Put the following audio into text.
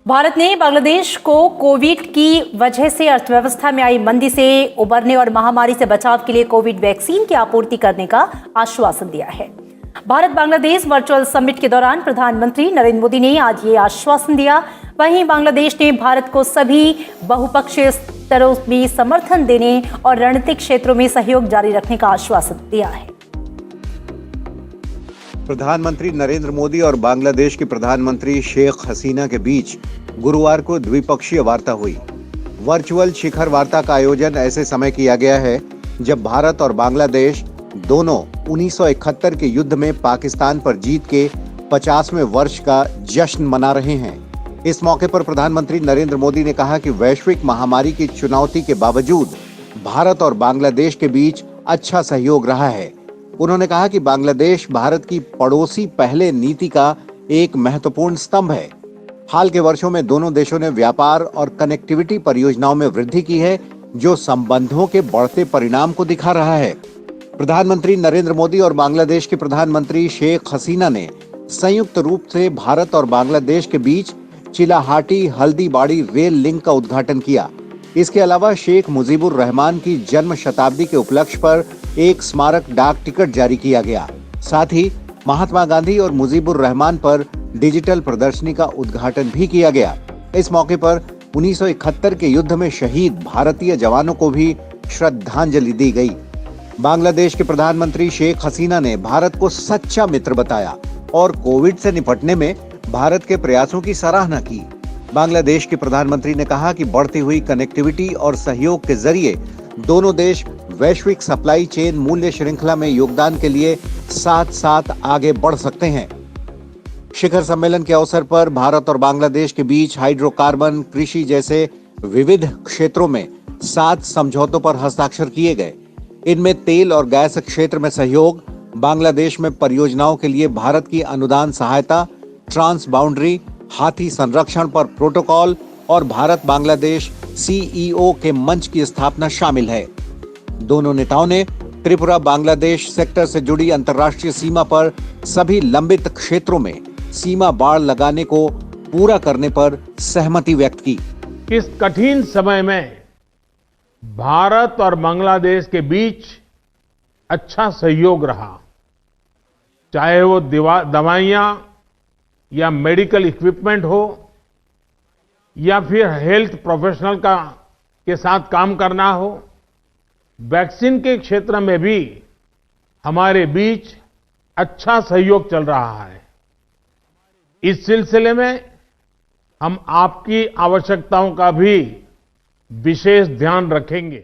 भारत ने बांग्लादेश को कोविड की वजह से अर्थव्यवस्था में आई मंदी से उबरने और महामारी से बचाव के लिए कोविड वैक्सीन की आपूर्ति करने का आश्वासन दिया है। भारत बांग्लादेश वर्चुअल समिट के दौरान प्रधानमंत्री नरेंद्र मोदी ने आज ये आश्वासन दिया। वहीं बांग्लादेश ने भारत को सभी बहुपक्षीय स्तरों में समर्थन देने और रणनीतिक क्षेत्रों में सहयोग जारी रखने का आश्वासन दिया है। प्रधानमंत्री नरेंद्र मोदी और बांग्लादेश की प्रधानमंत्री शेख हसीना के बीच गुरुवार को द्विपक्षीय वार्ता हुई। वर्चुअल शिखर वार्ता का आयोजन ऐसे समय किया गया है जब भारत और बांग्लादेश दोनों 1971 के युद्ध में पाकिस्तान पर जीत के 50वें वर्ष का जश्न मना रहे हैं। इस मौके पर प्रधानमंत्री नरेंद्र मोदी ने कहा कि वैश्विक महामारी की चुनौती के बावजूद भारत और बांग्लादेश के बीच अच्छा सहयोग रहा है। उन्होंने कहा कि बांग्लादेश भारत की पड़ोसी पहले नीति का एक महत्वपूर्ण स्तंभ है। हाल के वर्षों में दोनों देशों ने व्यापार और कनेक्टिविटी परियोजनाओं में वृद्धि की है, जो संबंधों के बढ़ते परिणाम को दिखा रहा है। प्रधानमंत्री नरेंद्र मोदी और बांग्लादेश के प्रधानमंत्री शेख हसीना ने संयुक्त रूप से भारत और बांग्लादेश के बीच चिलाहाटी हल्दीबाड़ी रेल लिंक का उद्घाटन किया। इसके अलावा शेख मुजीबुर रहमान की जन्म शताब्दी के उपलक्ष्य पर एक स्मारक डाक टिकट जारी किया गया। साथ ही महात्मा गांधी और मुजीबुर रहमान पर डिजिटल प्रदर्शनी का उद्घाटन भी किया गया। इस मौके पर 1971 के युद्ध में शहीद भारतीय जवानों को भी श्रद्धांजलि दी गई। बांग्लादेश के प्रधानमंत्री शेख हसीना ने भारत को सच्चा मित्र बताया और कोविड से निपटने में भारत के प्रयासों की सराहना की। बांग्लादेश के प्रधानमंत्री ने कहा कि बढ़ती हुई कनेक्टिविटी और सहयोग के जरिए दोनों देश वैश्विक सप्लाई चेन मूल्य श्रृंखला में योगदान के लिए साथ साथ आगे बढ़ सकते हैं। शिखर सम्मेलन के अवसर पर भारत और बांग्लादेश के बीच हाइड्रोकार्बन, कृषि जैसे विविध क्षेत्रों में 7 समझौतों पर हस्ताक्षर किए गए। इनमें तेल और गैस क्षेत्र में सहयोग, बांग्लादेश में परियोजनाओं के लिए भारत की अनुदान सहायता, ट्रांस बाउंड्री, हाथी संरक्षण पर प्रोटोकॉल और भारत बांग्लादेश सीईओ के मंच की स्थापना शामिल है। दोनों नेताओं ने त्रिपुरा बांग्लादेश सेक्टर से जुड़ी अंतर्राष्ट्रीय सीमा पर सभी लंबित क्षेत्रों में सीमा बाड़ लगाने को पूरा करने पर सहमति व्यक्त की। इस कठिन समय में भारत और बांग्लादेश के बीच अच्छा सहयोग रहा, चाहे वो दवाइयां या मेडिकल इक्विपमेंट हो या फिर हेल्थ प्रोफेशनल के साथ काम करना हो। वैक्सीन के क्षेत्र में भी हमारे बीच अच्छा सहयोग चल रहा है। इस सिलसिले में हम आपकी आवश्यकताओं का भी विशेष ध्यान रखेंगे।